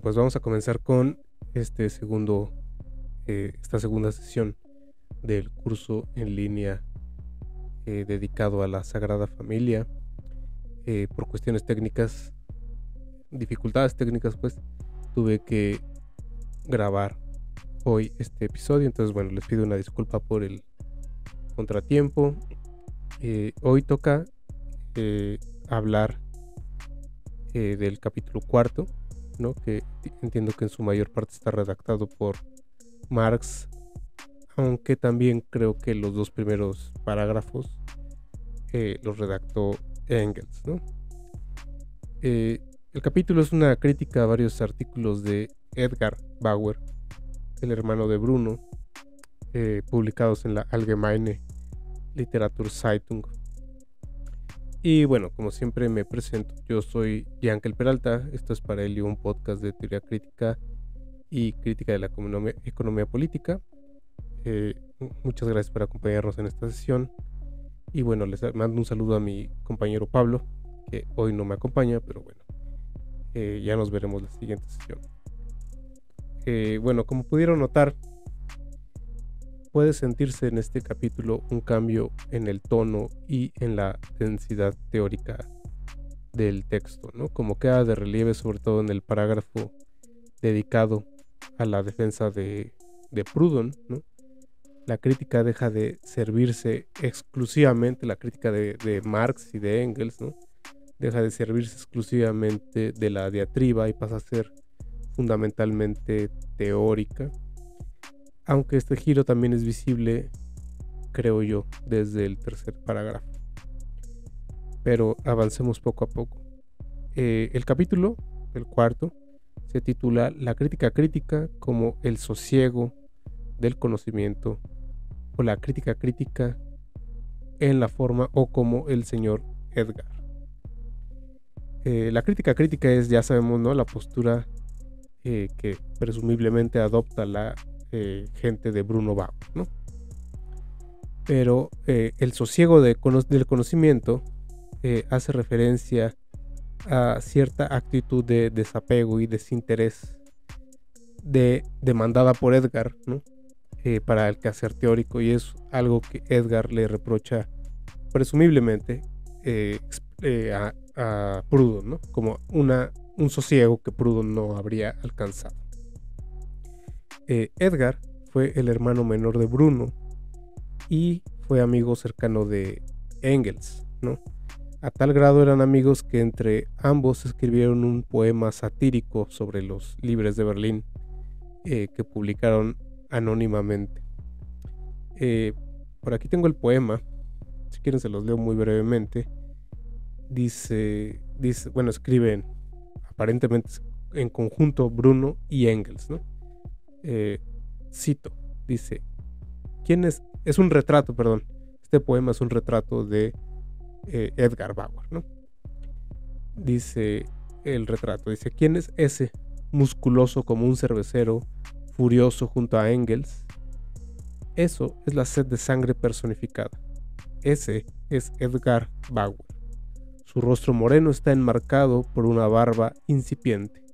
pues vamos a comenzar con esta segunda sesión del curso en línea dedicado a la Sagrada Familia. Por cuestiones técnicas, dificultades técnicas, pues tuve que grabar hoy este episodio, entonces bueno, les pido una disculpa por el contratiempo. Hoy toca hablar del capítulo cuarto, ¿no? Que entiendo que en su mayor parte está redactado por Marx, aunque también creo que los dos primeros parágrafos los redactó Engels, ¿no? El capítulo es una crítica a varios artículos de Edgar Bauer, el hermano de Bruno, publicados en la Allgemeine Literaturzeitung. Y bueno, como siempre me presento, yo soy Yankel Peralta, esto es para Helio, un podcast de teoría crítica y crítica de la economía política. Muchas gracias por acompañarnos en esta sesión. Y bueno, les mando un saludo a mi compañero Pablo, que hoy no me acompaña, pero bueno, ya nos veremos la siguiente sesión. Bueno, como pudieron notar, puede sentirse en este capítulo un cambio en el tono y en la densidad teórica del texto, ¿no? Como queda de relieve, sobre todo en el parágrafo dedicado a la defensa de Proudhon, ¿no? La crítica deja de servirse exclusivamente, la crítica de Marx y de Engels, ¿no? Deja de servirse exclusivamente de la diatriba y pasa a ser fundamentalmente teórica, aunque este giro también es visible, creo yo, desde el tercer parágrafo. Pero avancemos poco a poco. El capítulo, el cuarto, se titula La crítica crítica como el sosiego del conocimiento, o la crítica crítica en la forma, o como el señor Edgar. La crítica crítica es, ya sabemos, ¿no?, la postura que presumiblemente adopta la gente de Bruno Bauer, ¿no? Pero el sosiego del conocimiento hace referencia a cierta actitud de desapego y desinterés demandada por Edgar, ¿no? Para el quehacer teórico, y es algo que Edgar le reprocha presumiblemente a Proudhon, ¿no? Como un sosiego que Proudhon no habría alcanzado. Edgar fue el hermano menor de Bruno y fue amigo cercano de Engels, ¿no? A tal grado eran amigos que entre ambos escribieron un poema satírico sobre los libres de Berlín que publicaron anónimamente. Por aquí tengo el poema, si quieren se los leo muy brevemente. Dice, bueno, escriben aparentemente en conjunto Bruno y Engels, ¿no? Cito, dice, ¿quién es? Es un retrato, perdón. Este poema es un retrato de Edgar Bauer, ¿no? Dice el retrato, dice, ¿quién es ese musculoso como un cervecero, furioso junto a Engels? Eso es la sed de sangre personificada. Ese es Edgar Bauer. Su rostro moreno está enmarcado por una barba incipiente.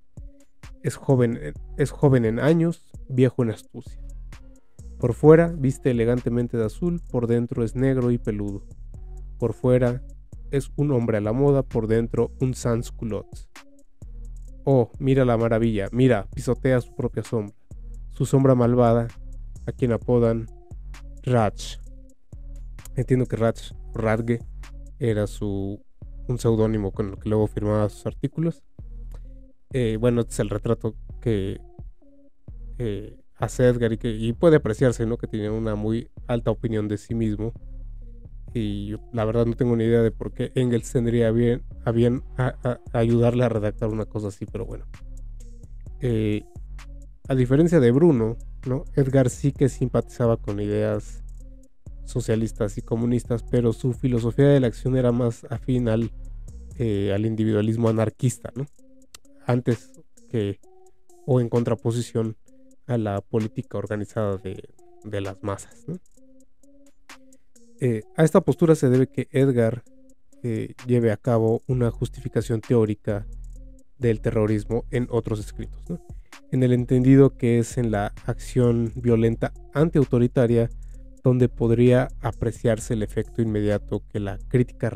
Es joven en años, viejo en astucia. Por fuera viste elegantemente de azul, por dentro es negro y peludo. Por fuera es un hombre a la moda, por dentro un sans-culottes. Oh, mira la maravilla, mira, pisotea su propia sombra. Su sombra malvada, a quien apodan Ratsch. Entiendo que Radge era un seudónimo con el que luego firmaba sus artículos. Bueno, este es el retrato que hace Edgar y puede apreciarse, ¿no?, que tiene una muy alta opinión de sí mismo. Y la verdad no tengo ni idea de por qué Engels tendría a bien ayudarle a redactar una cosa así, pero bueno. A diferencia de Bruno, ¿no?, Edgar sí que simpatizaba con ideas socialistas y comunistas, pero su filosofía de la acción era más afín al individualismo anarquista, ¿no?, antes que o en contraposición a la política organizada de las masas, ¿no? A esta postura se debe que Edgar lleve a cabo una justificación teórica del terrorismo en otros escritos, ¿no? En el entendido que es en la acción violenta antiautoritaria donde podría apreciarse el efecto inmediato que la crítica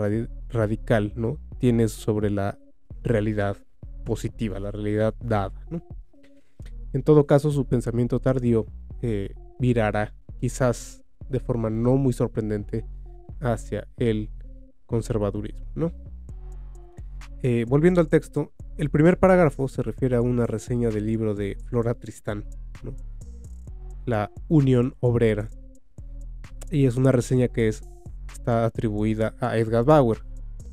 radical, ¿no?, tiene sobre la realidad positiva, la realidad dada, ¿no? En todo caso, su pensamiento tardío virará, quizás de forma no muy sorprendente, hacia el conservadurismo, ¿no? Volviendo al texto, el primer parágrafo se refiere a una reseña del libro de Flora Tristán, ¿no?, La Unión Obrera, y es una reseña que está atribuida a Edgar Bauer.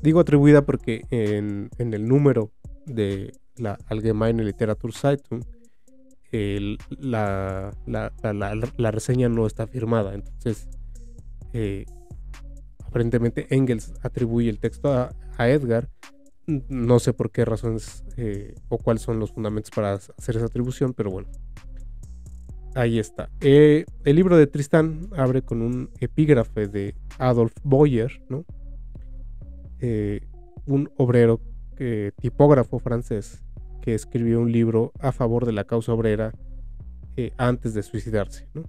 Digo atribuida porque en el número de la Allgemeine Literaturzeitung la reseña no está firmada, entonces aparentemente Engels atribuye el texto a Edgar. No sé por qué razones o cuáles son los fundamentos para hacer esa atribución, pero bueno, ahí está. El libro de Tristán abre con un epígrafe de Adolf Boyer, ¿no?, un obrero tipógrafo francés que escribió un libro a favor de la causa obrera antes de suicidarse, ¿no?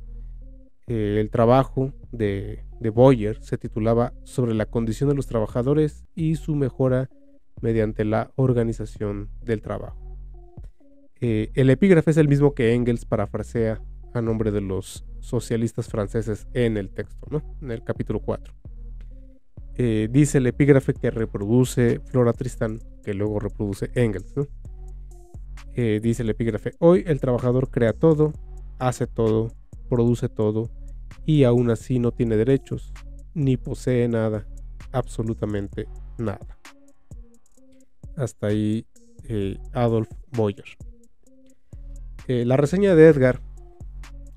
El trabajo de Boyer se titulaba Sobre la condición de los trabajadores y su mejora mediante la organización del trabajo. El epígrafe es el mismo que Engels parafrasea a nombre de los socialistas franceses en el texto, ¿no?, en el capítulo 4. Dice el epígrafe que reproduce Flora Tristán, que luego reproduce Engels, ¿no? Dice el epígrafe: hoy el trabajador crea todo, hace todo, produce todo, y aún así no tiene derechos, ni posee nada, absolutamente nada. Hasta ahí Adolf Boyer. La reseña de Edgar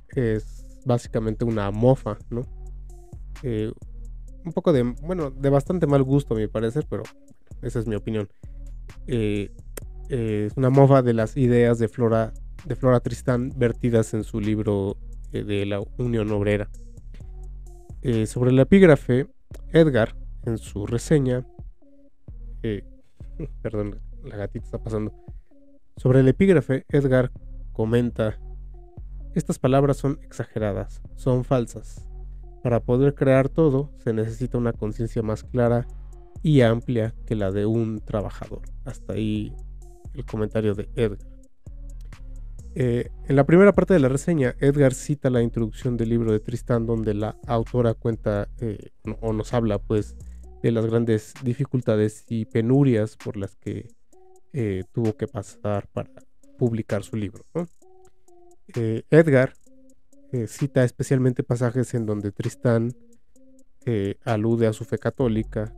es básicamente una mofa, ¿no? Un poco de bastante mal gusto a mi parecer, pero esa es mi opinión. Es una mofa de las ideas de Flora Tristán vertidas en su libro de la Unión Obrera. Sobre el epígrafe, Edgar, en su reseña, perdón, la gatita está pasando. Sobre el epígrafe, Edgar comenta: estas palabras son exageradas, son falsas. Para poder crear todo, se necesita una conciencia más clara y amplia que la de un trabajador. Hasta ahí el comentario de Edgar. En la primera parte de la reseña, Edgar cita la introducción del libro de Tristán, donde la autora cuenta o nos habla, pues, de las grandes dificultades y penurias por las que tuvo que pasar para publicar su libro, ¿no? Edgar cita especialmente pasajes en donde Tristán alude a su fe católica,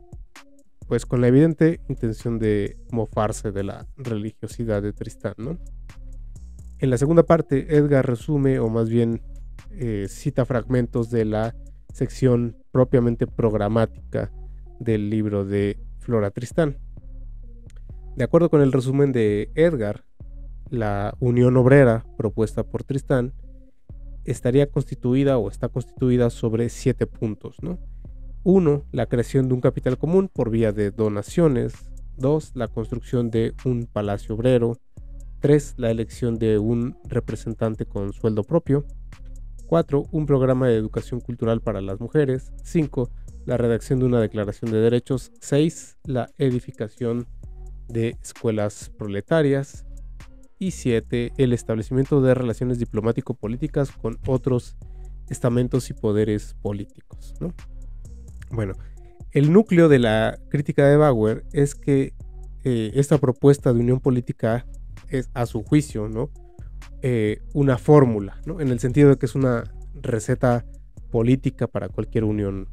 pues con la evidente intención de mofarse de la religiosidad de Tristán, ¿no? En la segunda parte, Edgar resume, o más bien cita fragmentos de la sección propiamente programática del libro de Flora Tristán. De acuerdo con el resumen de Edgar, la Unión Obrera propuesta por Tristán estaría constituida o está constituida sobre 7 puntos, ¿no? 1. La creación de un capital común por vía de donaciones. 2. La construcción de un palacio obrero. 3. La elección de un representante con sueldo propio. 4. Un programa de educación cultural para las mujeres. 5. La redacción de una declaración de derechos. 6. La edificación de escuelas proletarias. Y 7. El establecimiento de relaciones diplomático-políticas con otros estamentos y poderes políticos, ¿no? Bueno, el núcleo de la crítica de Bauer es que esta propuesta de unión política es, a su juicio, ¿no?, una fórmula, ¿no?, en el sentido de que es una receta política para cualquier unión,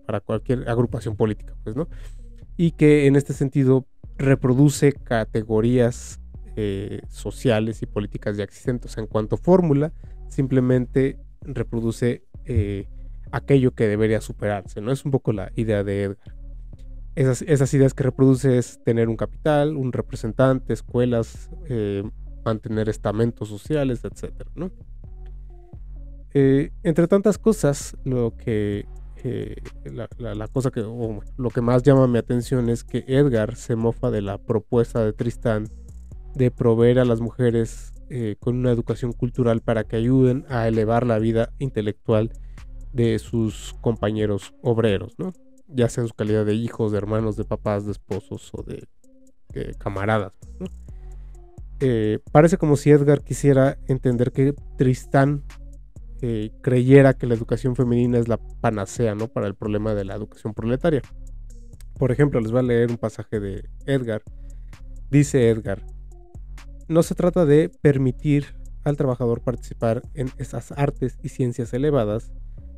para cualquier agrupación política, pues, ¿no? Y que en este sentido reproduce categorías sociales y políticas ya existentes. En cuanto a fórmula, simplemente reproduce aquello que debería superarse, ¿no? Es un poco la idea de Edgar. Esas ideas que reproduce es tener un capital, un representante, escuelas, mantener estamentos sociales, etcétera, ¿no? Entre tantas cosas, lo que la cosa que, o lo que más llama mi atención es que Edgar se mofa de la propuesta de Tristán de proveer a las mujeres con una educación cultural para que ayuden a elevar la vida intelectual de sus compañeros obreros, ¿no? Ya sea en su calidad de hijos, de hermanos, de papás, de esposos o de camaradas, ¿no? Parece como si Edgar quisiera entender que Tristán creyera que la educación femenina es la panacea, ¿no?, para el problema de la educación proletaria. Por ejemplo, les voy a leer un pasaje de Edgar. Dice Edgar: no se trata de permitir al trabajador participar en esas artes y ciencias elevadas,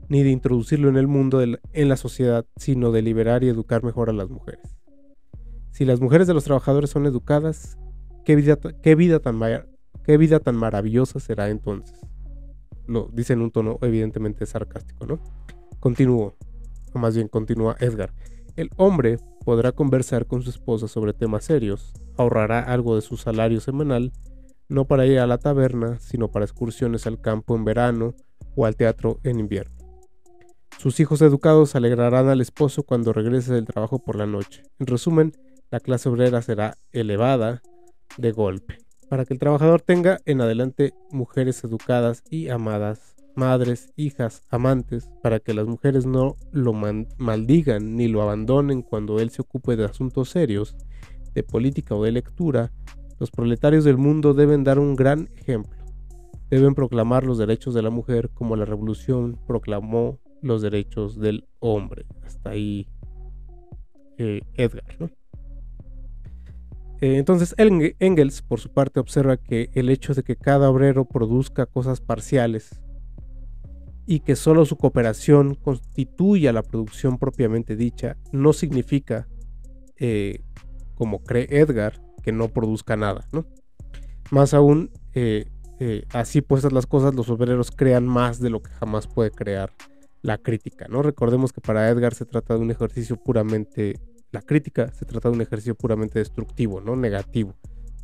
ni de introducirlo en el mundo, en la sociedad, sino de liberar y educar mejor a las mujeres. Si las mujeres de los trabajadores son educadas, ¿qué vida tan maravillosa será entonces? Lo dice en un tono evidentemente sarcástico, ¿no? Continúa Edgar. El hombre podrá conversar con su esposa sobre temas serios, ahorrará algo de su salario semanal, no para ir a la taberna, sino para excursiones al campo en verano o al teatro en invierno. Sus hijos educados alegrarán al esposo cuando regrese del trabajo por la noche. En resumen, la clase obrera será elevada de golpe, para que el trabajador tenga en adelante mujeres educadas y amadas, madres, hijas, amantes, para que las mujeres no lo maldigan ni lo abandonen cuando él se ocupe de asuntos serios, de política o de lectura. Los proletarios del mundo deben dar un gran ejemplo. Deben proclamar los derechos de la mujer como la revolución proclamó los derechos del hombre. Hasta ahí Edgar, ¿no? Entonces Engels, por su parte, observa que el hecho de que cada obrero produzca cosas parciales y que solo su cooperación constituya la producción propiamente dicha, no significa, como cree Edgar, que no produzca nada, ¿no? Más aún, así puestas las cosas, los obreros crean más de lo que jamás puede crear la crítica, ¿no? Recordemos que para Edgar se trata de un ejercicio puramente... La crítica se trata de un ejercicio puramente destructivo, ¿no? Negativo.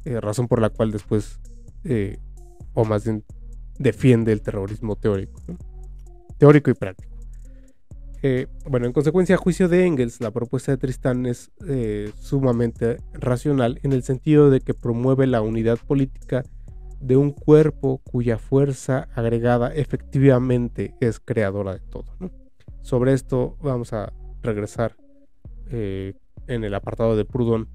Razón por la cual después, o más bien, defiende el terrorismo teórico, ¿no? Teórico y práctico. Bueno, en consecuencia, a juicio de Engels, la propuesta de Tristán es sumamente racional en el sentido de que promueve la unidad política de un cuerpo cuya fuerza agregada efectivamente es creadora de todo, ¿no? Sobre esto vamos a regresar en el apartado de Proudhon,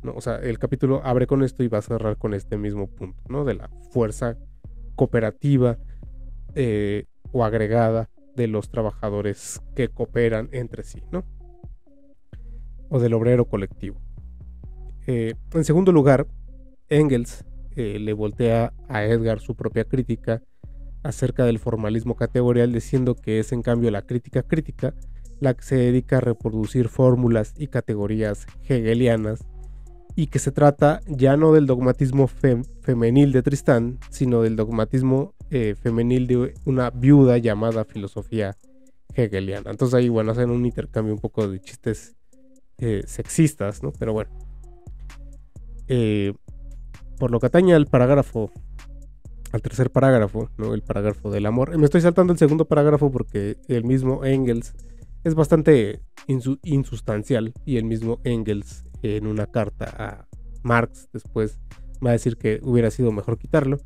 ¿no? O sea, el capítulo abre con esto y va a cerrar con este mismo punto, ¿no? De la fuerza cooperativa o agregada de los trabajadores que cooperan entre sí, ¿no? O del obrero colectivo. En segundo lugar, Engels le voltea a Edgar su propia crítica acerca del formalismo categorial, diciendo que es en cambio la crítica la que se dedica a reproducir fórmulas y categorías hegelianas, y que se trata ya no del dogmatismo femenil de Tristán, sino del dogmatismo femenil de una viuda llamada filosofía hegeliana. Entonces ahí, bueno, hacen un intercambio un poco de chistes sexistas, ¿no? Pero bueno, por lo que atañe al tercer parágrafo, ¿no? El parágrafo del amor. Me estoy saltando el segundo parágrafo porque el mismo Engels es bastante insustancial, y el mismo Engels en una carta a Marx después va a decir que hubiera sido mejor quitarlo.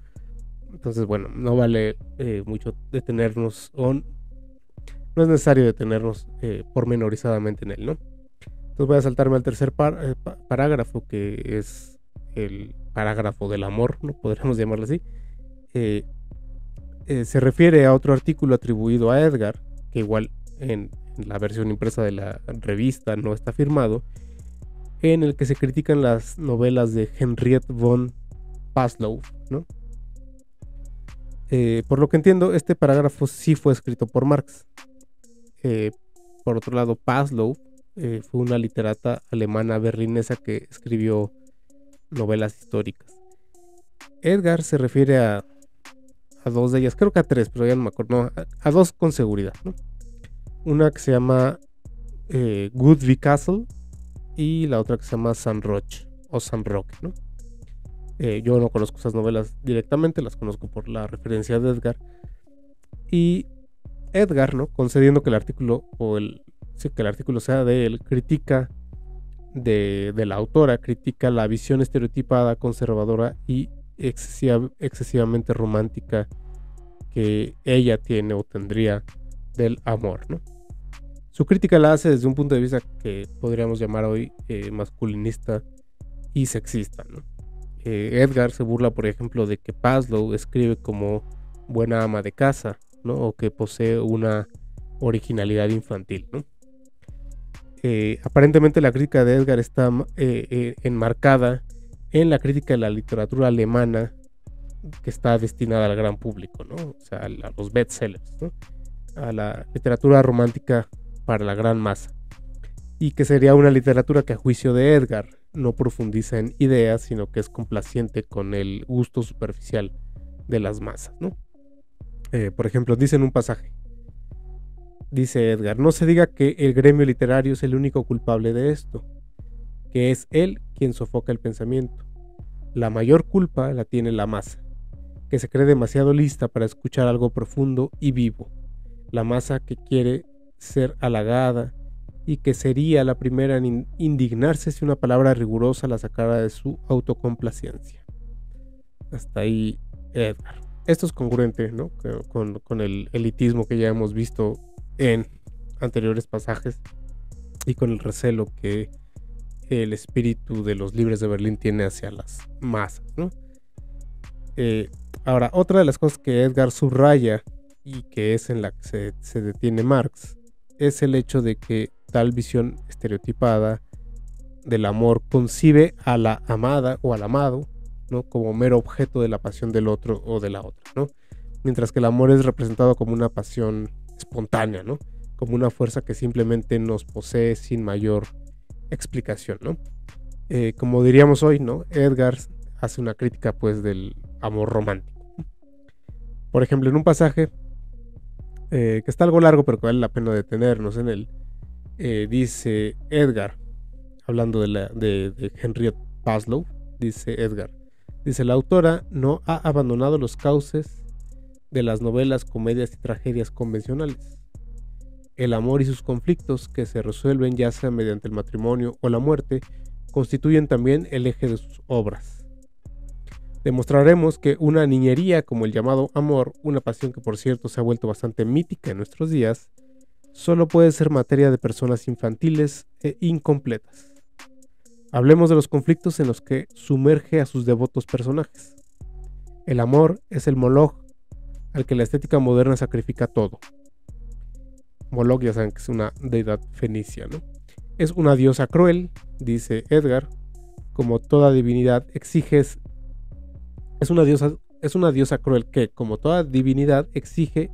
Entonces, bueno, no vale mucho detenernos, o no es necesario detenernos pormenorizadamente en él, ¿no? Entonces voy a saltarme al tercer parágrafo, que es el parágrafo del amor, ¿no? Podríamos llamarlo así. Se refiere a otro artículo atribuido a Edgar, que igual en la versión impresa de la revista no está firmado, en el que se critican las novelas de Henriette von Paslow, ¿no? Por lo que entiendo, este parágrafo sí fue escrito por Marx. Por otro lado, Paslow fue una literata alemana berlinesa que escribió novelas históricas. Edgar se refiere a dos de ellas, creo que a tres, pero ya no me acuerdo, no, a dos con seguridad, ¿no? Una que se llama Goodby Castle y la otra que se llama San Roch o San Roque, ¿no? Yo no conozco esas novelas directamente, las conozco por la referencia de Edgar. Y Edgar, ¿no? Concediendo que el artículo que el artículo sea de él, critica de la autora, critica la visión estereotipada, conservadora y excesivamente romántica que ella tiene o tendría del amor, ¿no? Su crítica la hace desde un punto de vista que podríamos llamar hoy masculinista y sexista, ¿no? Edgar se burla, por ejemplo, de que Paslow escribe como buena ama de casa, ¿no? O que posee una originalidad infantil, ¿no? Aparentemente la crítica de Edgar está enmarcada en la crítica de la literatura alemana que está destinada al gran público, ¿no? O sea, a los bestsellers, ¿no? A la literatura romántica para la gran masa, y que sería una literatura que a juicio de Edgar no profundiza en ideas, sino que es complaciente con el gusto superficial de las masas, ¿no? Por ejemplo, dice en un pasaje, dice Edgar: no se diga que el gremio literario es el único culpable de esto, que es él quien sofoca el pensamiento. La mayor culpa la tiene la masa, que se cree demasiado lista para escuchar algo profundo y vivo. La masa que quiere ser halagada y que sería la primera en indignarse si una palabra rigurosa la sacara de su autocomplacencia. Hasta ahí Edgar. Esto es congruente, ¿no? con el elitismo que ya hemos visto en anteriores pasajes y con el recelo que el espíritu de los libres de Berlín tiene hacia las masas, ¿no? Ahora, otra de las cosas que Edgar subraya y que es en la que se detiene Marx es el hecho de que tal visión estereotipada del amor concibe a la amada o al amado, ¿no? Como mero objeto de la pasión del otro o de la otra, ¿no? Mientras que el amor es representado como una pasión espontánea, ¿no? Como una fuerza que simplemente nos posee sin mayor explicación, ¿no? Como diríamos hoy, ¿no? Edgar hace una crítica, pues, del amor romántico. Por ejemplo, en un pasaje que está algo largo, pero que vale la pena detenernos en él, dice Edgar, hablando de Henriette Paslow, dice Edgar, dice: la autora no ha abandonado los cauces de las novelas, comedias y tragedias convencionales. El amor y sus conflictos, que se resuelven ya sea mediante el matrimonio o la muerte, constituyen también el eje de sus obras. Demostraremos que una niñería como el llamado amor, una pasión que por cierto se ha vuelto bastante mítica en nuestros días, solo puede ser materia de personas infantiles e incompletas. Hablemos de los conflictos en los que sumerge a sus devotos personajes. El amor es el Moloch al que la estética moderna sacrifica todo. Moloch, ya saben que es una deidad fenicia, ¿no? Es una diosa cruel, dice Edgar, como toda divinidad es una diosa cruel que, como toda divinidad, exige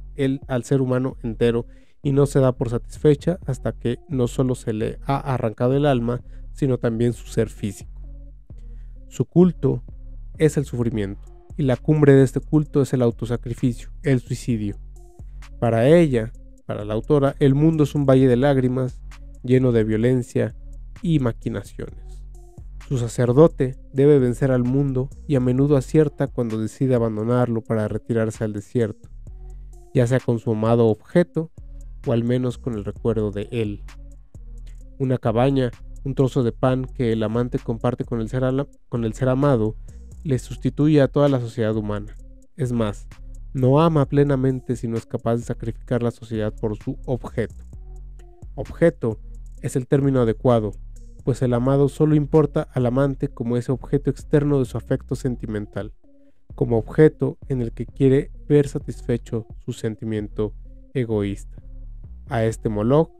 al ser humano entero y no se da por satisfecha hasta que no solo se le ha arrancado el alma, sino también su ser físico. Su culto es el sufrimiento, y la cumbre de este culto es el autosacrificio, el suicidio. Para ella, para la autora, el mundo es un valle de lágrimas, lleno de violencia y maquinaciones. Su sacerdote debe vencer al mundo y a menudo acierta cuando decide abandonarlo para retirarse al desierto, ya sea con su amado objeto o al menos con el recuerdo de él. Una cabaña, un trozo de pan que el amante comparte con el ser amado, le sustituye a toda la sociedad humana. Es más, no ama plenamente si no es capaz de sacrificar la sociedad por su objeto. Objeto es el término adecuado, pues el amado solo importa al amante como ese objeto externo de su afecto sentimental, como objeto en el que quiere ver satisfecho su sentimiento egoísta. A este Moloch,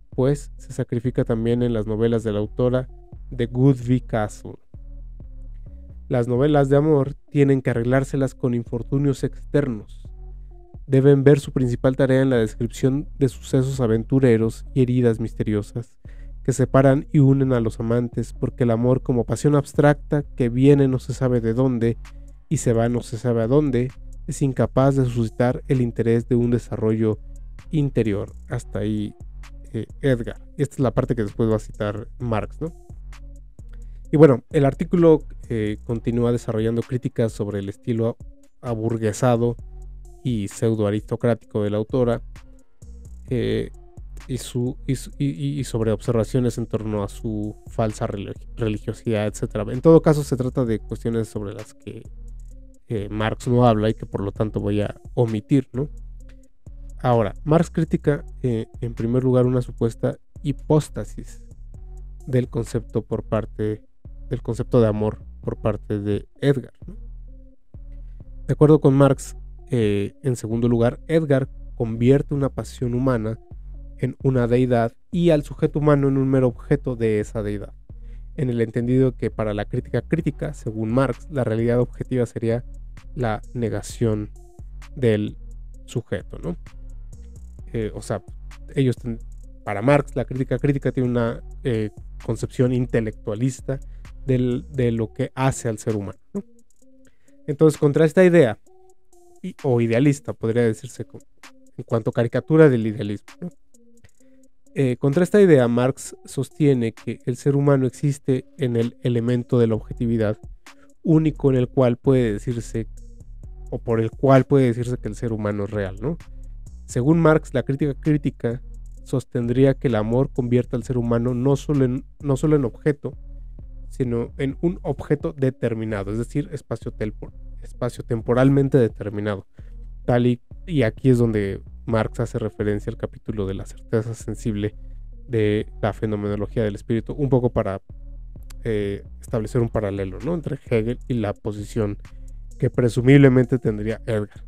pues, se sacrifica también en las novelas de la autora de Goodby Castle. Las novelas de amor tienen que arreglárselas con infortunios externos. Deben ver su principal tarea en la descripción de sucesos aventureros y heridas misteriosas que separan y unen a los amantes, porque el amor, como pasión abstracta que viene no se sabe de dónde y se va no se sabe a dónde, es incapaz de suscitar el interés de un desarrollo interior. Hasta ahí Edgar. Y esta es la parte que después va a citar Marx, ¿no? Y bueno, el artículo continúa desarrollando críticas sobre el estilo aburguesado y pseudo aristocrático de la autora, y sobre observaciones en torno a su falsa religiosidad, etc. En todo caso, se trata de cuestiones sobre las que Marx no habla y que por lo tanto voy a omitir, ¿no? Ahora, Marx critica en primer lugar una supuesta hipóstasis del concepto de amor por parte de Edgar, ¿no? De acuerdo con Marx, en segundo lugar, Edgar convierte una pasión humana en una deidad y al sujeto humano en un mero objeto de esa deidad, en el entendido que para la crítica crítica, según Marx, la realidad objetiva sería la negación del sujeto, ¿no? O sea, para Marx, la crítica crítica tiene una concepción intelectualista de lo que hace al ser humano, ¿no? Entonces, contra esta idea, o idealista, podría decirse en cuanto a caricatura del idealismo, ¿no? Contra esta idea, Marx sostiene que el ser humano existe en el elemento de la objetividad, único en el cual puede decirse, o por el cual puede decirse que el ser humano es real, ¿no? Según Marx, la crítica crítica sostendría que el amor convierte al ser humano no solo en objeto, sino en un objeto determinado, es decir, espacio-temporalmente determinado. Y aquí es donde Marx hace referencia al capítulo de la certeza sensible de la fenomenología del espíritu, un poco para establecer un paralelo, ¿no?, entre Hegel y la posición que presumiblemente tendría Edgar.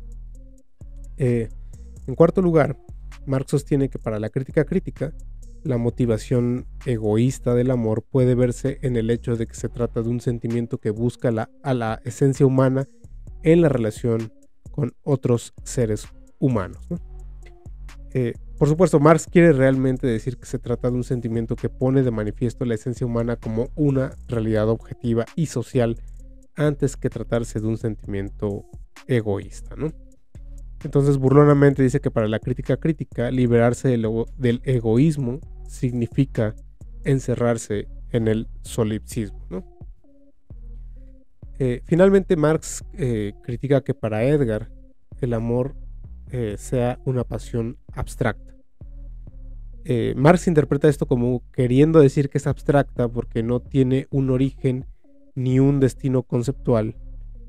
En cuarto lugar, Marx sostiene que para la crítica crítica, la motivación egoísta del amor puede verse en el hecho de que se trata de un sentimiento que busca a la esencia humana en la relación con otros seres humanos, ¿no? Por supuesto, Marx quiere realmente decir que se trata de un sentimiento que pone de manifiesto la esencia humana como una realidad objetiva y social antes que tratarse de un sentimiento egoísta, ¿no? Entonces, burlonamente dice que para la crítica crítica, liberarse del egoísmo significa encerrarse en el solipsismo, ¿no? Finalmente, Marx critica que para Edgar el amor sea una pasión abstracta. Marx interpreta esto como queriendo decir que es abstracta porque no tiene un origen ni un destino conceptual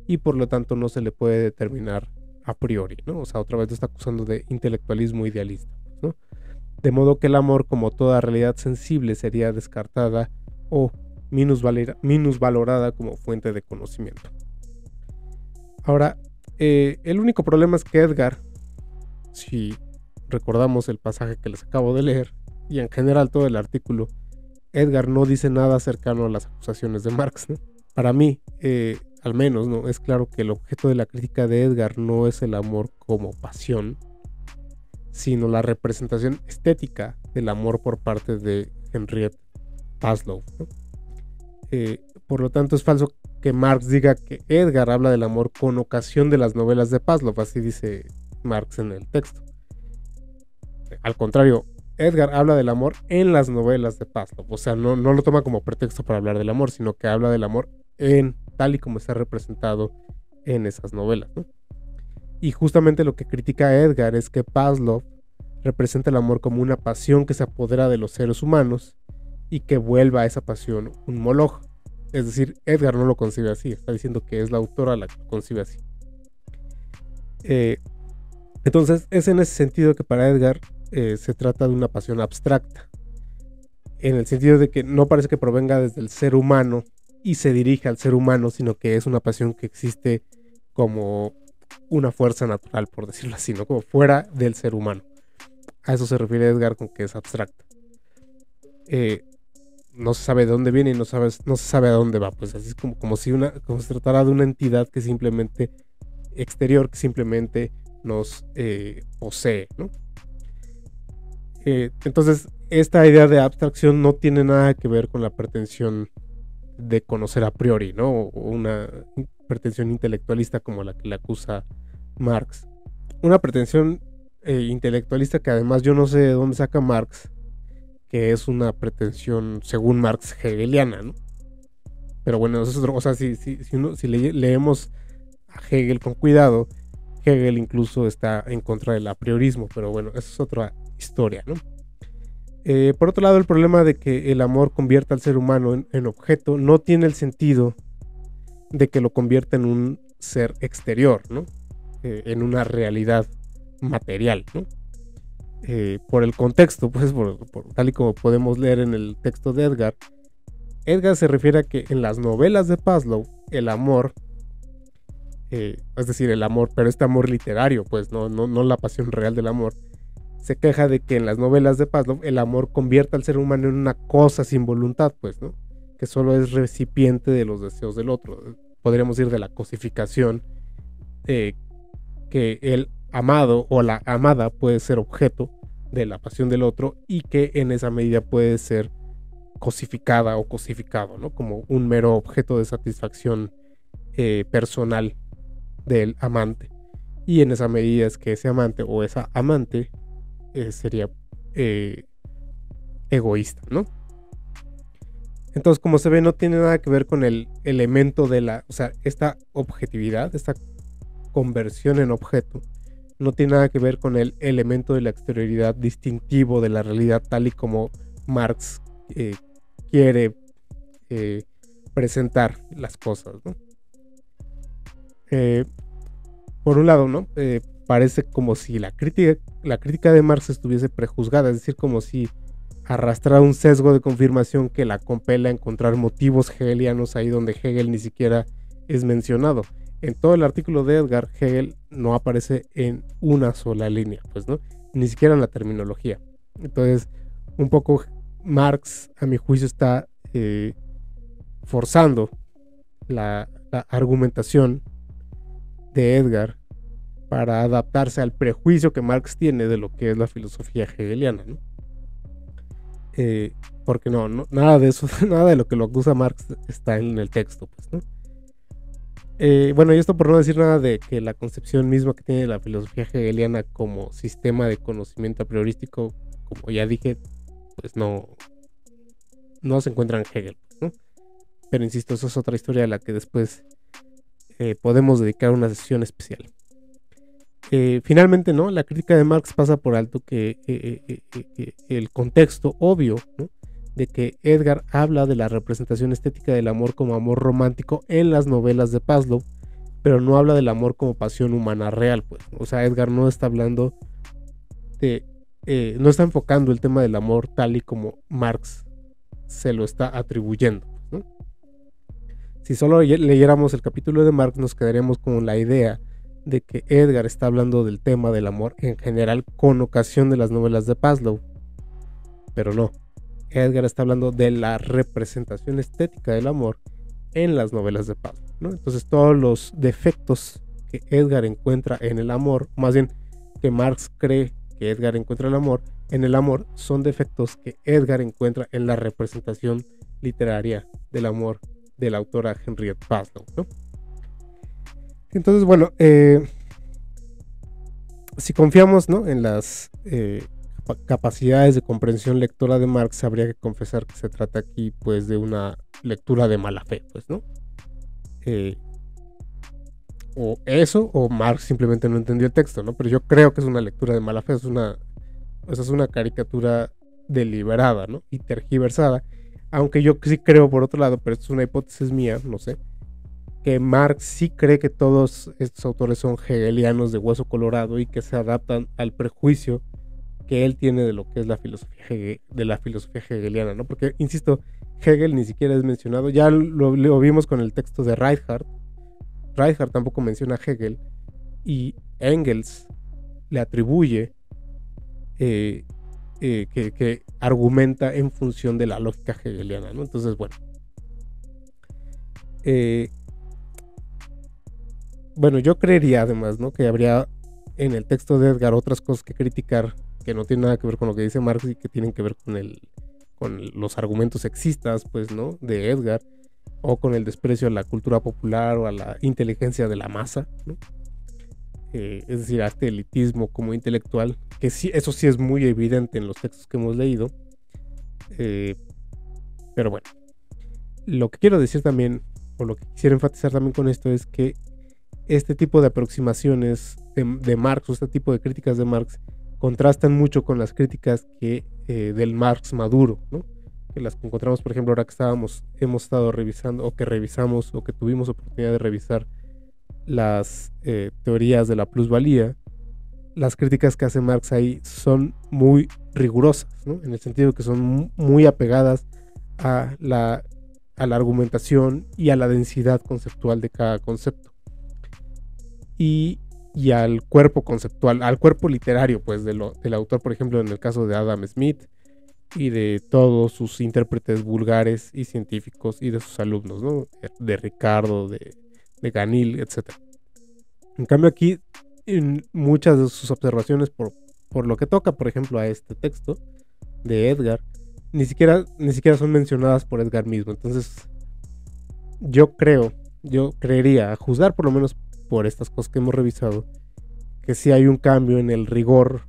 y por lo tanto no se le puede determinar a priori, ¿no? O sea, otra vez lo está acusando de intelectualismo idealista, ¿no? De modo que el amor, como toda realidad sensible, sería descartada o minusvalorada como fuente de conocimiento. Ahora, el único problema es que Edgar, si recordamos el pasaje que les acabo de leer, y en general todo el artículo, Edgar no dice nada cercano a las acusaciones de Marx, ¿no? Para mí, al menos, ¿no?, es claro que el objeto de la crítica de Edgar no es el amor como pasión, sino la representación estética del amor por parte de Henriette Paslow, ¿no? Por lo tanto, es falso que Marx diga que Edgar habla del amor con ocasión de las novelas de Paslow, así dice Marx en el texto. Al contrario, Edgar habla del amor en las novelas de Paslow, o sea, no lo toma como pretexto para hablar del amor, sino que habla del amor tal y como está representado en esas novelas, ¿no? Y justamente lo que critica Edgar es que Paslow representa el amor como una pasión que se apodera de los seres humanos y que vuelva a esa pasión un moloch. Es decir, Edgar no lo concibe así, está diciendo que es la autora la que lo concibe así. Entonces es en ese sentido que para Edgar se trata de una pasión abstracta, en el sentido de que no parece que provenga desde el ser humano y se dirige al ser humano, sino que es una pasión que existe como una fuerza natural, por decirlo así, ¿no?, como fuera del ser humano. A eso se refiere Edgar con que es abstracta. No se sabe de dónde viene y no se sabe a dónde va, pues así es como si se tratara de una entidad que simplemente exterior, que simplemente nos posee, ¿no? Entonces, esta idea de abstracción no tiene nada que ver con la pretensión de conocer a priori, ¿no?, o una pretensión intelectualista como la que le acusa Marx. Una pretensión intelectualista que además yo no sé de dónde saca Marx, que es una pretensión, según Marx, hegeliana, ¿no? Pero bueno, eso es otro, o sea, si leemos a Hegel con cuidado, Hegel incluso está en contra del apriorismo, pero bueno, eso es historia, ¿no? Por otro lado, el problema de que el amor convierta al ser humano en objeto no tiene el sentido de que lo convierta en un ser exterior, ¿no? En una realidad material, ¿no? Por el contexto, pues tal y como podemos leer en el texto de Edgar, Edgar se refiere a que en las novelas de Pavlov el amor, es decir, el amor, pero este amor literario, pues no la pasión real del amor, se queja de que en las novelas de Pavlov el amor convierta al ser humano en una cosa sin voluntad, pues, ¿no? Que solo es recipiente de los deseos del otro. Podríamos decir de la cosificación, que el amado o la amada puede ser objeto de la pasión del otro y que en esa medida puede ser cosificada o cosificado, ¿no? Como un mero objeto de satisfacción personal del amante. Y en esa medida es que ese amante o esa amante sería egoísta, ¿no? Entonces, como se ve, no tiene nada que ver con el elemento de la, o sea, esta objetividad, esta conversión en objeto, no tiene nada que ver con el elemento de la exterioridad distintivo de la realidad tal y como Marx quiere presentar las cosas, ¿no? Por un lado, ¿no? Parece como si la crítica de Marx estuviese prejuzgada, es decir, como si arrastrara un sesgo de confirmación que la compela a encontrar motivos hegelianos ahí donde Hegel ni siquiera es mencionado. En todo el artículo de Edgar, Hegel no aparece en una sola línea, pues, ¿no? Ni siquiera en la terminología. Entonces, un poco Marx, a mi juicio, está forzando la argumentación de Edgar para adaptarse al prejuicio que Marx tiene de lo que es la filosofía hegeliana, ¿no? Porque no, nada de eso, nada de lo que lo acusa Marx está en el texto, pues, ¿no? Bueno, y esto por no decir nada de que la concepción misma que tiene la filosofía hegeliana como sistema de conocimiento a priorístico, como ya dije, pues no se encuentra en Hegel, ¿no? Pero insisto, eso es otra historia a la que después podemos dedicar una sesión especial. Finalmente, ¿no? La crítica de Marx pasa por alto que el contexto obvio, ¿no? De que Edgar habla de la representación estética del amor como amor romántico en las novelas de Pavlov, pero no habla del amor como pasión humana real, pues. O sea, Edgar no está hablando de, no está enfocando el tema del amor tal y como Marx se lo está atribuyendo, ¿no? Si solo leyéramos el capítulo de Marx, nos quedaríamos con la idea de que Edgar está hablando del tema del amor en general con ocasión de las novelas de Pavlov, pero no. Edgar está hablando de la representación estética del amor en las novelas de Pavlov, ¿no? Entonces todos los defectos que Edgar encuentra en el amor, más bien que Marx cree que Edgar encuentra en el amor, son defectos que Edgar encuentra en la representación literaria del amor de la autora Henriette Pavlov, ¿no? Entonces, bueno, si confiamos, ¿no? en las capacidades de comprensión lectora de Marx, habría que confesar que se trata aquí, pues, de una lectura de mala fe, pues, ¿no? O eso, o Marx simplemente no entendió el texto, ¿no? Pero yo creo que es una lectura de mala fe, es una caricatura deliberada, ¿no? Y tergiversada, aunque yo sí creo, por otro lado, pero esto es una hipótesis mía, no sé, que Marx sí cree que todos estos autores son hegelianos de hueso colorado y que se adaptan al prejuicio que él tiene de lo que es la filosofía hegeliana, ¿no? Porque, insisto, Hegel ni siquiera es mencionado, ya lo vimos con el texto de Reichardt tampoco menciona a Hegel, y Engels le atribuye que argumenta en función de la lógica hegeliana, ¿no? Entonces, bueno, yo creería además, ¿no? que habría en el texto de Edgar otras cosas que criticar que no tienen nada que ver con lo que dice Marx y que tienen que ver con los argumentos sexistas, pues, ¿no? de Edgar, o con el desprecio a la cultura popular o a la inteligencia de la masa, ¿no? Es decir, a este elitismo como intelectual, que sí, eso sí es muy evidente en los textos que hemos leído, pero bueno, lo que quiero decir también, o lo que quisiera enfatizar también con esto, es que este tipo de aproximaciones de Marx, o este tipo de críticas de Marx, contrastan mucho con las críticas que del Marx maduro, ¿no? Que las que encontramos, por ejemplo, ahora que hemos estado revisando, o que revisamos, o que tuvimos oportunidad de revisar las teorías de la plusvalía. Las críticas que hace Marx ahí son muy rigurosas, ¿no? En el sentido que son muy apegadas a la argumentación y a la densidad conceptual de cada concepto. Y al cuerpo conceptual, al cuerpo literario, pues, del autor, por ejemplo, en el caso de Adam Smith y de todos sus intérpretes vulgares y científicos y de sus alumnos, ¿no? De Ricardo, de Ganil, etc. En cambio aquí, en muchas de sus observaciones por lo que toca, por ejemplo, a este texto de Edgar, ni siquiera son mencionadas por Edgar mismo. Entonces yo creería, a juzgar por lo menos por estas cosas que hemos revisado, que sí hay un cambio en el rigor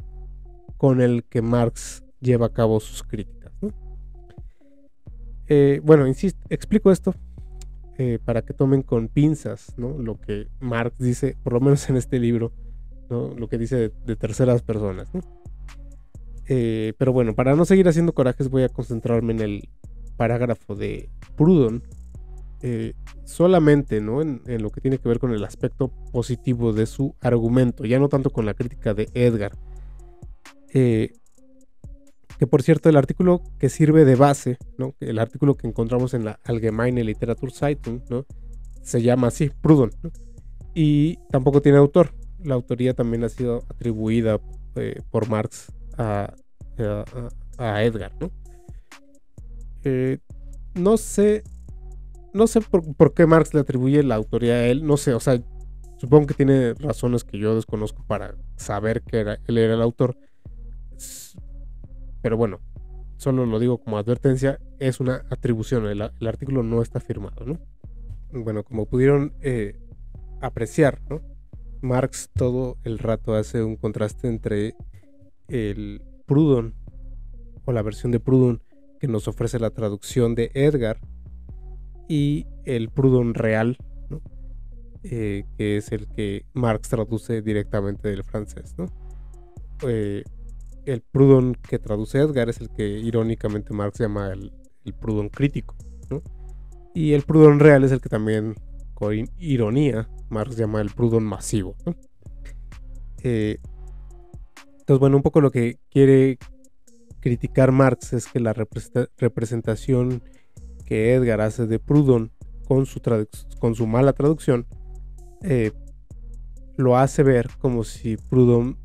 con el que Marx lleva a cabo sus críticas, ¿no? Bueno, insisto, explico esto para que tomen con pinzas, ¿no? Lo que Marx dice, por lo menos en este libro, ¿no? Lo que dice de terceras personas, ¿no? Pero bueno, para no seguir haciendo corajes, voy a concentrarme en el parágrafo de Proudhon, solamente, ¿no? En lo que tiene que ver con el aspecto positivo de su argumento, ya no tanto con la crítica de Edgar. Que por cierto, el artículo que sirve de base, ¿no? El artículo que encontramos en la Allgemeine Literaturzeitung, ¿no? Se llama así, Proudhon, ¿no? Y tampoco tiene autor. La autoría también ha sido atribuida por Marx a Edgar, ¿no? No sé por qué Marx le atribuye la autoría a él, no sé, o sea, supongo que tiene razones que yo desconozco para saber que él era el autor. Pero bueno, solo lo digo como advertencia, es una atribución, el artículo no está firmado, ¿no? Bueno, como pudieron apreciar, ¿no? Marx todo el rato hace un contraste entre el Proudhon, o la versión de Proudhon que nos ofrece la traducción de Edgar, y el Proudhon real, ¿no? Que es el que Marx traduce directamente del francés, ¿no? El Proudhon que traduce Edgar es el que irónicamente Marx llama el Proudhon crítico, ¿no? Y el Proudhon real es el que también, con ironía, Marx llama el Proudhon masivo, ¿no? Entonces, bueno, un poco lo que quiere criticar Marx es que la representación que Edgar hace de Proudhon con su mala traducción lo hace ver como si Proudhon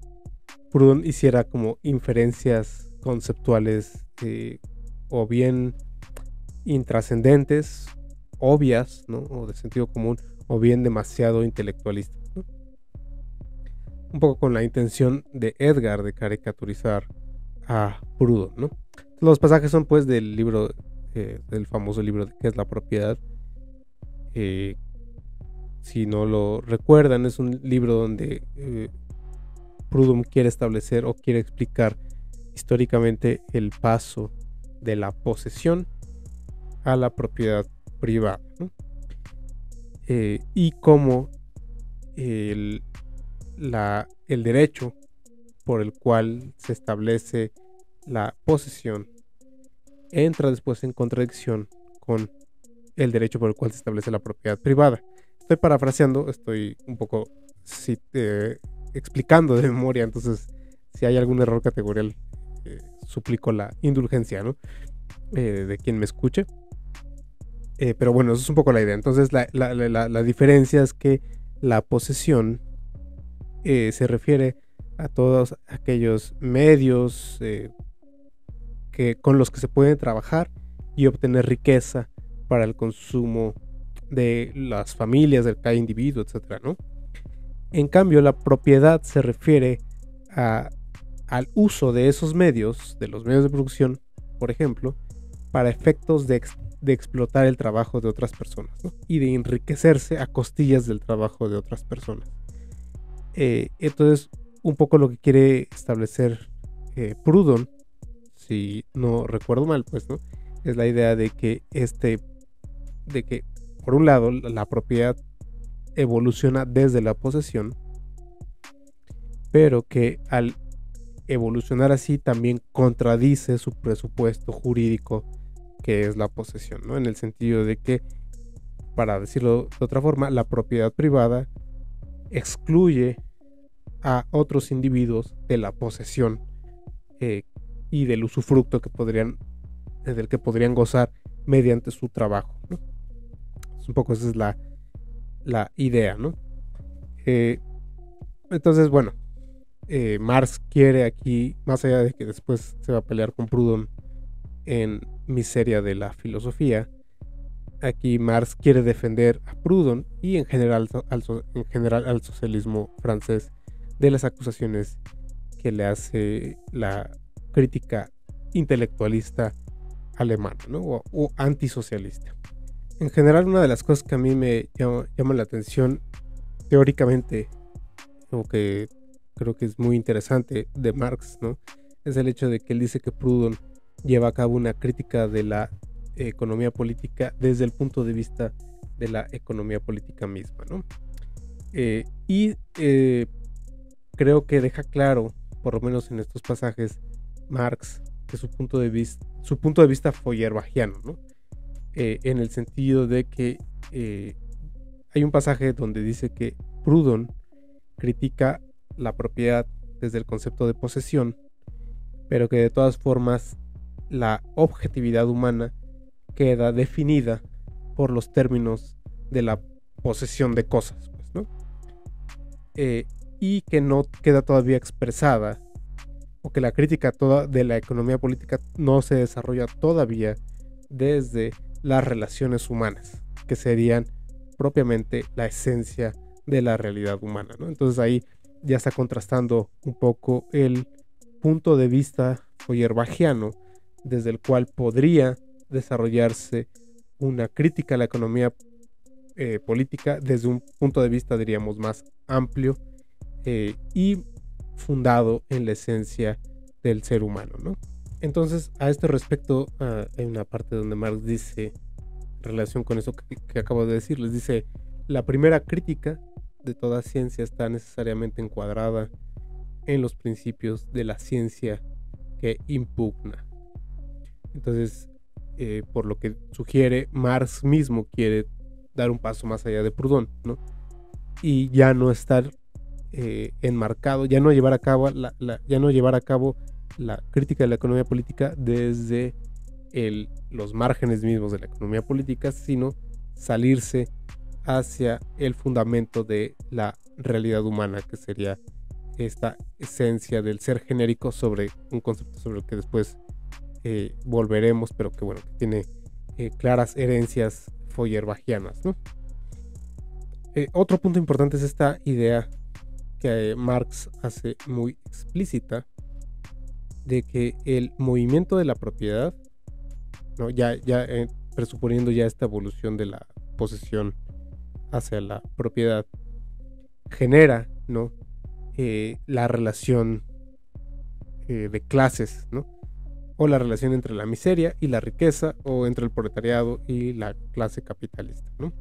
hiciera como inferencias conceptuales o bien intrascendentes, obvias, ¿no? O de sentido común, o bien demasiado intelectualistas, ¿no? Un poco con la intención de Edgar de caricaturizar a Proudhon, ¿no? Los pasajes son pues del libro, del famoso libro de ¿Qué es la propiedad? Si no lo recuerdan, es un libro donde Proudhon quiere establecer o quiere explicar históricamente el paso de la posesión a la propiedad privada, ¿no? Y cómo el derecho por el cual se establece la posesión entra después en contradicción con el derecho por el cual se establece la propiedad privada. Estoy parafraseando, estoy un poco explicando de memoria, entonces si hay algún error categorial, suplico la indulgencia, ¿no? De quien me escuche. Pero bueno, eso es un poco la idea. Entonces la diferencia es que la posesión se refiere a todos aquellos medios con los que se pueden trabajar y obtener riqueza para el consumo de las familias, de cada individuo, etcétera, ¿no? En cambio, la propiedad se refiere al uso de esos medios, de los medios de producción, por ejemplo, para efectos de explotar el trabajo de otras personas, ¿no? Y de enriquecerse a costillas del trabajo de otras personas. Entonces, un poco lo que quiere establecer Proudhon, si no recuerdo mal, pues, ¿no? Es la idea de que por un lado la propiedad evoluciona desde la posesión, pero que al evolucionar así también contradice su presupuesto jurídico, que es la posesión, ¿no? En el sentido de que, para decirlo de otra forma, la propiedad privada excluye a otros individuos de la posesión y del usufructo del que podrían gozar mediante su trabajo, ¿no? Un poco esa es la idea, ¿no? Entonces, bueno, Marx quiere aquí, más allá de que después se va a pelear con Proudhon en Miseria de la filosofía, aquí Marx quiere defender a Proudhon y en general al socialismo francés de las acusaciones que le hace la crítica intelectualista alemana, ¿no? o antisocialista. En general, una de las cosas que a mí me llama la atención teóricamente, o que creo que es muy interesante de Marx, ¿no?, es el hecho de que él dice que Proudhon lleva a cabo una crítica de la economía política desde el punto de vista de la economía política misma, ¿no? Creo que deja claro, por lo menos en estos pasajes, Marx, que su punto de vista feuerbachiano, ¿no? En el sentido de que hay un pasaje donde dice que Proudhon critica la propiedad desde el concepto de posesión, pero que de todas formas la objetividad humana queda definida por los términos de la posesión de cosas, pues, ¿no? Y que no queda todavía expresada, o que la crítica toda de la economía política no se desarrolla todavía desde las relaciones humanas, que serían propiamente la esencia de la realidad humana, ¿no? Entonces ahí ya está contrastando un poco el punto de vista feuerbachiano, desde el cual podría desarrollarse una crítica a la economía política desde un punto de vista, diríamos, más amplio y fundado en la esencia del ser humano, ¿no? Entonces, a este respecto, hay una parte donde Marx dice, en relación con eso que acabo de decir, les dice: la primera crítica de toda ciencia está necesariamente encuadrada en los principios de la ciencia que impugna. Entonces, por lo que sugiere, Marx mismo quiere dar un paso más allá de Proudhon, ¿no? Y ya no estar enmarcado, ya no llevar a cabo la crítica de la economía política desde los márgenes mismos de la economía política, sino salirse hacia el fundamento de la realidad humana, que sería esta esencia del ser genérico, sobre un concepto sobre el que después volveremos, pero que, bueno, que tiene claras herencias feuerbachianas, ¿no? Otro punto importante es esta idea que Marx hace muy explícita de que el movimiento de la propiedad, ¿no?, ya presuponiendo ya esta evolución de la posesión hacia la propiedad, genera, ¿no?, la relación de clases, ¿no?, o la relación entre la miseria y la riqueza, o entre el proletariado y la clase capitalista, ¿no?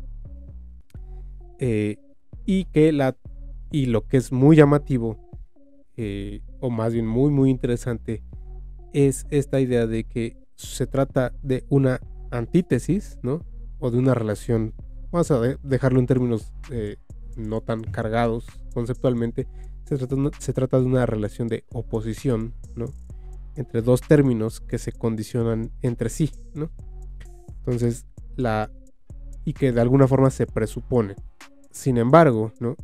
Y lo que es muy llamativo, o más bien muy muy interesante, es esta idea de que se trata de una antítesis, ¿no?, o de una relación, vamos a dejarlo en términos no tan cargados conceptualmente. Se trata de una relación de oposición, ¿no?, entre dos términos que se condicionan entre sí, ¿no? Entonces, y que de alguna forma se presupone. Sin embargo, ¿no?,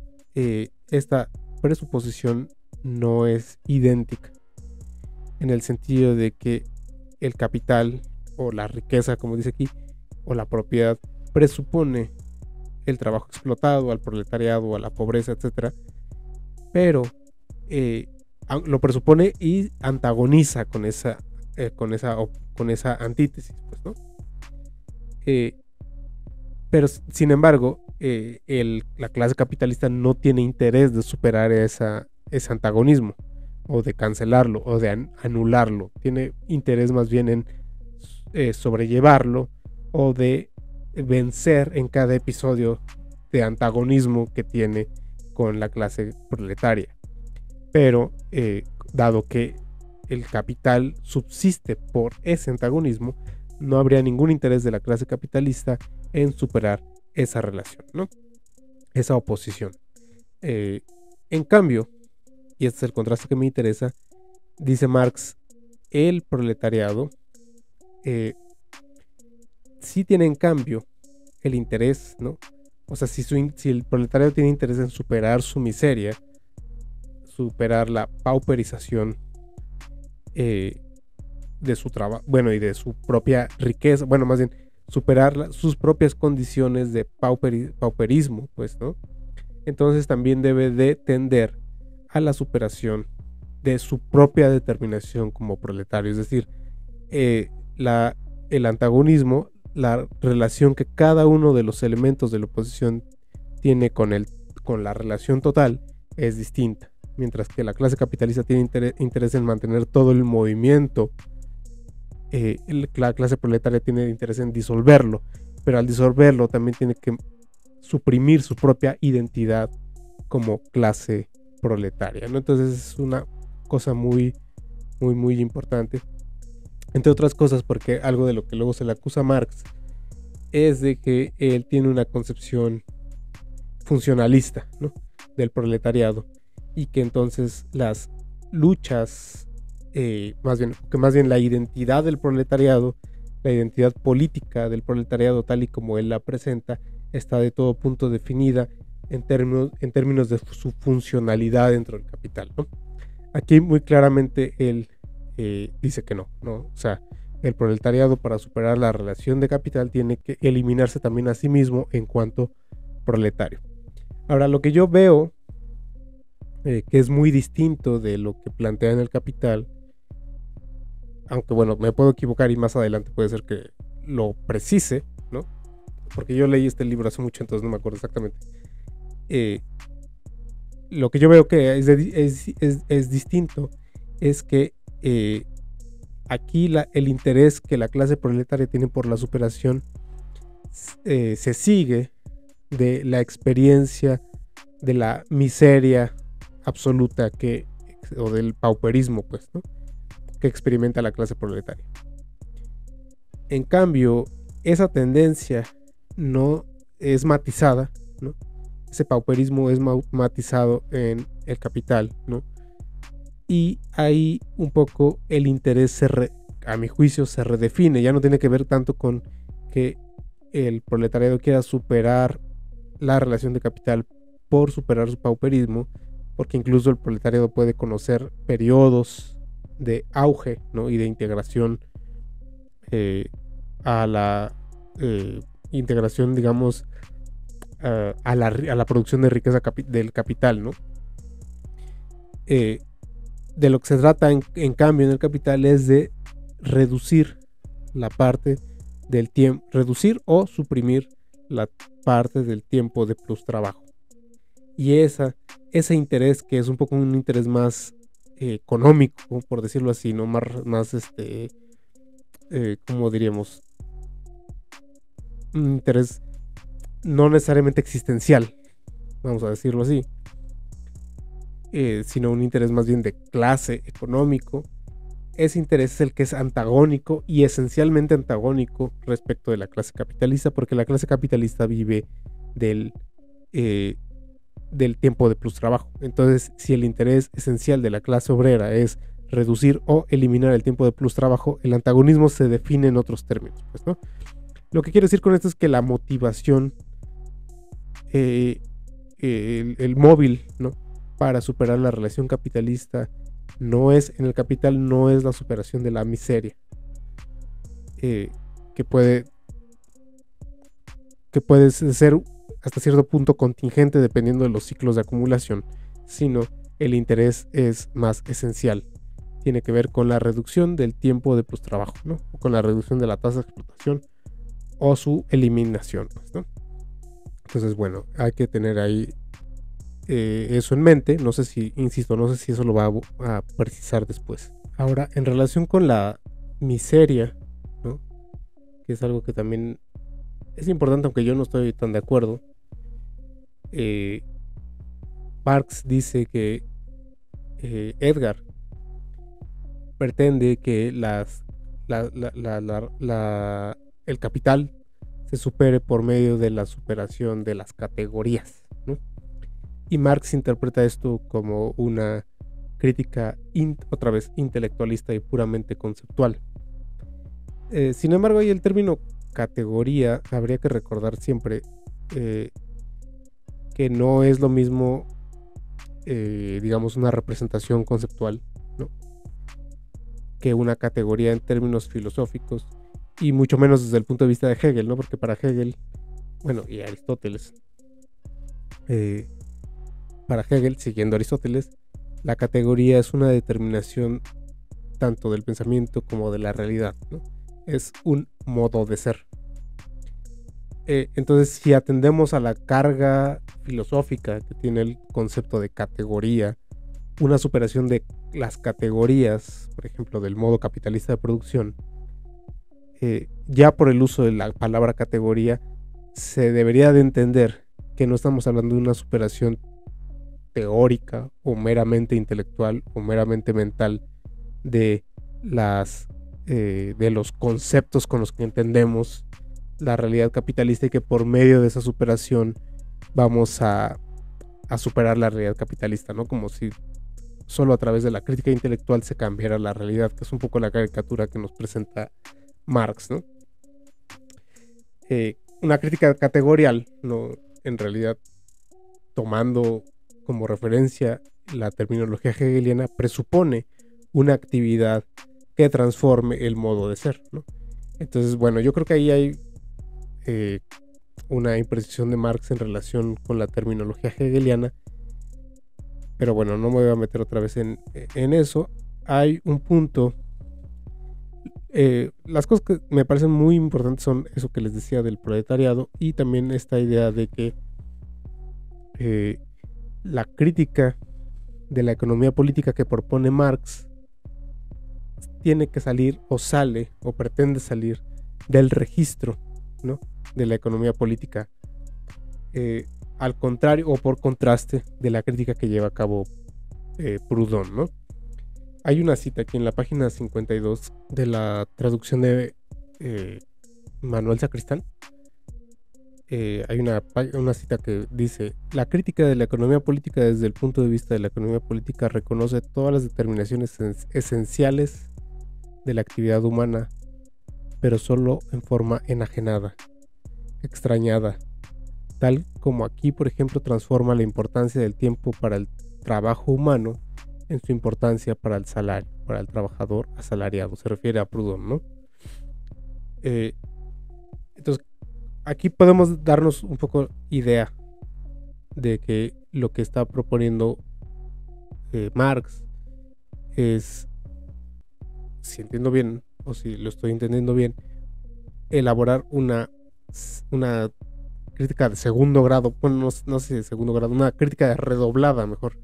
esta presuposición no es idéntica, en el sentido de que el capital, o la riqueza, como dice aquí, o la propiedad, presupone el trabajo explotado, al proletariado, a la pobreza, etc. Pero lo presupone y antagoniza con esa antítesis, pues, ¿no? Pero sin embargo, la clase capitalista no tiene interés de superar ese antagonismo, o de cancelarlo, o de anularlo. Tiene interés más bien en sobrellevarlo, o de vencer en cada episodio de antagonismo que tiene con la clase proletaria. Pero dado que el capital subsiste por ese antagonismo, no habría ningún interés de la clase capitalista en superar esa relación, ¿no? Esa oposición. En cambio, y este es el contraste que me interesa, dice Marx, el proletariado sí tiene en cambio el interés, ¿no? O sea, si el proletariado tiene interés en superar su miseria, superar la pauperización de su trabajo, bueno, y de su propia riqueza, bueno, más bien superar sus propias condiciones de pauperismo, pues, ¿no? Entonces también debe de tender a la superación de su propia determinación como proletario, es decir, el antagonismo, la relación que cada uno de los elementos de la oposición tiene con la relación total es distinta, mientras que la clase capitalista tiene interés en mantener todo el movimiento, la clase proletaria tiene interés en disolverlo, pero al disolverlo también tiene que suprimir su propia identidad como clase proletaria, ¿no? Entonces es una cosa muy, muy, muy importante. Entre otras cosas, porque algo de lo que luego se le acusa a Marx es de que él tiene una concepción funcionalista, ¿no?, del proletariado, y que entonces las luchas, más bien la identidad del proletariado, la identidad política del proletariado tal y como él la presenta, está de todo punto definida en términos de su funcionalidad dentro del capital, ¿no? Aquí muy claramente él dice que no, o sea, el proletariado, para superar la relación de capital, tiene que eliminarse también a sí mismo en cuanto proletario. Ahora, lo que yo veo que es muy distinto de lo que plantea en el Capital, aunque bueno, me puedo equivocar y más adelante puede ser que lo precise, ¿no? Porque yo leí este libro hace mucho, entonces no me acuerdo exactamente. Lo que yo veo que es distinto es que aquí el interés que la clase proletaria tiene por la superación se sigue de la experiencia de la miseria absoluta o del pauperismo, pues, ¿no?, que experimenta la clase proletaria. En cambio, esa tendencia no es matizada, ¿no? Ese pauperismo es matizado en el capital, ¿no? Y ahí un poco el interés a mi juicio se redefine, ya no tiene que ver tanto con que el proletariado quiera superar la relación de capital por superar su pauperismo, porque incluso el proletariado puede conocer periodos de auge, ¿no?, y de integración a la integración, digamos, a la producción de riqueza del capital, ¿no? De lo que se trata en cambio en el capital es de reducir la parte del tiempo, reducir o suprimir la parte del tiempo de plus trabajo. Y ese interés, que es un poco un interés más económico, por decirlo así, ¿no?, más ¿cómo diríamos? Un interés no necesariamente existencial, vamos a decirlo así, sino un interés más bien de clase, económico. Ese interés es el que es antagónico y esencialmente antagónico respecto de la clase capitalista, porque la clase capitalista vive del tiempo de plus trabajo. Entonces, si el interés esencial de la clase obrera es reducir o eliminar el tiempo de plus trabajo, el antagonismo se define en otros términos, pues, ¿no? Lo que quiero decir con esto es que la motivación, el móvil, ¿no?, para superar la relación capitalista en el capital no es la superación de la miseria, que puede ser hasta cierto punto contingente dependiendo de los ciclos de acumulación, sino el interés es más esencial. Tiene que ver con la reducción del tiempo de plus trabajo, ¿no?, o con la reducción de la tasa de explotación o su eliminación, pues, ¿no? Entonces, bueno, hay que tener ahí eso en mente. No sé si eso lo va a precisar después. Ahora, en relación con la miseria, ¿no?, que es algo que también es importante, aunque yo no estoy tan de acuerdo. Marx dice que Edgar pretende que el capital se supere por medio de la superación de las categorías, ¿no? Y Marx interpreta esto como una crítica otra vez intelectualista y puramente conceptual. Sin embargo, ahí el término categoría habría que recordar siempre que no es lo mismo, digamos, una representación conceptual, ¿no?, que una categoría en términos filosóficos, y mucho menos desde el punto de vista de Hegel, ¿no? Porque para Hegel, bueno, y Aristóteles, para Hegel, siguiendo Aristóteles, la categoría es una determinación tanto del pensamiento como de la realidad, ¿no? Es un modo de ser. Entonces, si atendemos a la carga filosófica que tiene el concepto de categoría, una superación de las categorías, por ejemplo, del modo capitalista de producción, ya por el uso de la palabra categoría, se debería de entender que no estamos hablando de una superación teórica o meramente intelectual o meramente mental de los conceptos con los que entendemos la realidad capitalista, y que por medio de esa superación vamos a superar la realidad capitalista, ¿no? Como si solo a través de la crítica intelectual se cambiara la realidad, que es un poco la caricatura que nos presenta Marx, ¿no? Una crítica categorial, ¿no?, en realidad, tomando como referencia la terminología hegeliana, presupone una actividad que transforme el modo de ser, ¿no? Entonces, bueno, yo creo que ahí hay una imprecisión de Marx en relación con la terminología hegeliana, pero bueno, no me voy a meter otra vez en eso. Hay un punto, las cosas que me parecen muy importantes son eso que les decía del proletariado, y también esta idea de que la crítica de la economía política que propone Marx tiene que salir, o sale, o pretende salir del registro, ¿no?, de la economía política, al contrario o por contraste de la crítica que lleva a cabo Proudhon, ¿no? Hay una cita aquí en la página 52 de la traducción de Manuel Sacristán. Hay una cita que dice: la crítica de la economía política desde el punto de vista de la economía política reconoce todas las determinaciones esenciales de la actividad humana, pero solo en forma enajenada, extrañada, tal como aquí, por ejemplo, transforma la importancia del tiempo para el trabajo humano en su importancia para el salario, para el trabajador asalariado. Se refiere a Proudhon, ¿no? Entonces, aquí podemos darnos un poco idea de que lo que está proponiendo Marx es, si entiendo bien, o si lo estoy entendiendo bien, elaborar una crítica de segundo grado, bueno, no sé de segundo grado, una crítica redoblada, mejor,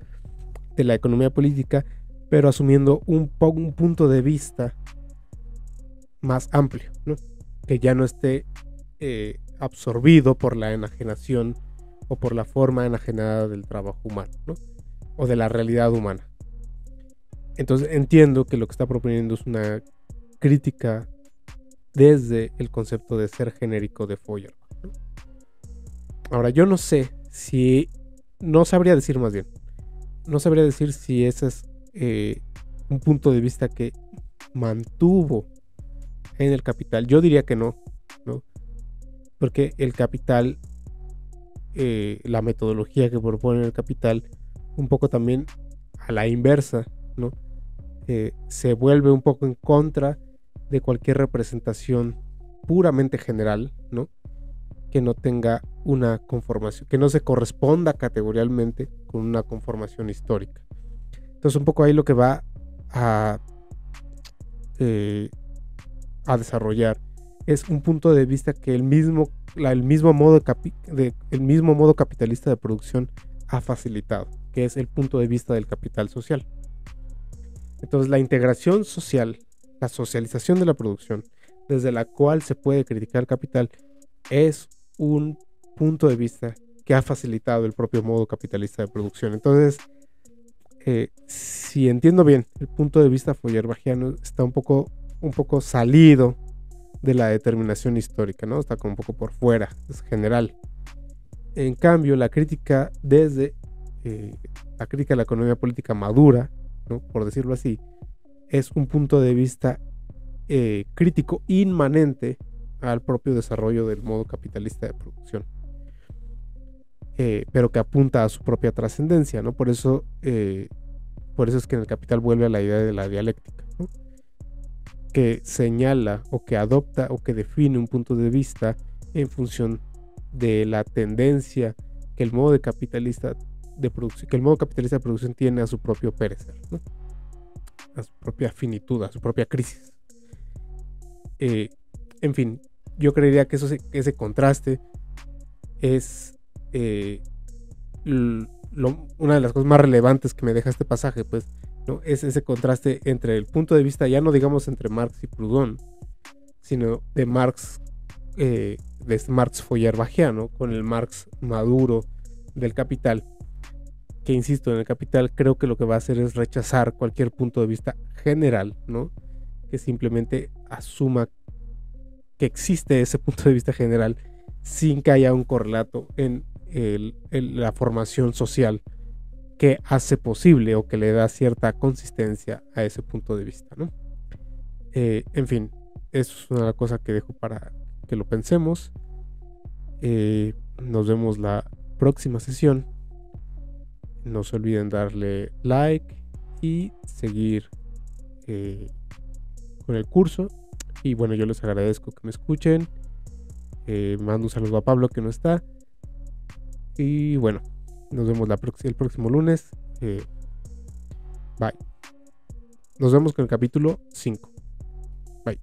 de la economía política, pero asumiendo un punto de vista más amplio, ¿no?, que ya no esté absorbido por la enajenación o por la forma enajenada del trabajo humano, ¿no?, o de la realidad humana. Entonces entiendo que lo que está proponiendo es una crítica desde el concepto de ser genérico de Feuerbach, ¿no? Ahora, yo no sé si, no sabría decir más bien, no sabría decir si ese es un punto de vista que mantuvo en el Capital. Yo diría que no, ¿no? Porque el Capital, la metodología que propone el Capital, un poco también a la inversa, ¿no?, se vuelve un poco en contra de cualquier representación puramente general, ¿no?, que no tenga una conformación, que no se corresponda categorialmente con una conformación histórica. Entonces, un poco ahí lo que va a desarrollar es un punto de vista que el mismo modo capitalista de producción ha facilitado, que es el punto de vista del capital social. Entonces, la integración social, la socialización de la producción, desde la cual se puede criticar el capital, es un punto de vista que ha facilitado el propio modo capitalista de producción. Entonces, si entiendo bien, el punto de vista feuerbachiano está un poco salido de la determinación histórica, ¿no? Está como un poco por fuera, es general. En cambio, la crítica la crítica de la economía política madura, ¿no? Por decirlo así, es un punto de vista crítico inmanente al propio desarrollo del modo capitalista de producción, pero que apunta a su propia trascendencia, ¿no? Por eso es que en el Capital vuelve a la idea de la dialéctica, ¿no? Que señala o que adopta o que define un punto de vista en función de la tendencia que el modo capitalista de producción tiene a su propio perecer, ¿no? A su propia finitud, a su propia crisis. En fin, yo creería que ese contraste es una de las cosas más relevantes que me deja este pasaje, pues, ¿no? Es ese contraste entre el punto de vista, ya no digamos entre Marx y Proudhon, sino de Marx feuerbachiano con el Marx maduro del Capital, que insisto, en el Capital creo que lo que va a hacer es rechazar cualquier punto de vista general, ¿no? Que simplemente asuma que existe ese punto de vista general sin que haya un correlato en la formación social que hace posible o que le da cierta consistencia a ese punto de vista, ¿no? En fin, eso es una cosa que dejo para que lo pensemos. Nos vemos la próxima sesión. No se olviden darle like y seguir con el curso. Y bueno, yo les agradezco que me escuchen. Mando un saludo a Pablo, que no está. Y bueno, nos vemos el próximo lunes. Bye. Nos vemos con el capítulo 5. Bye.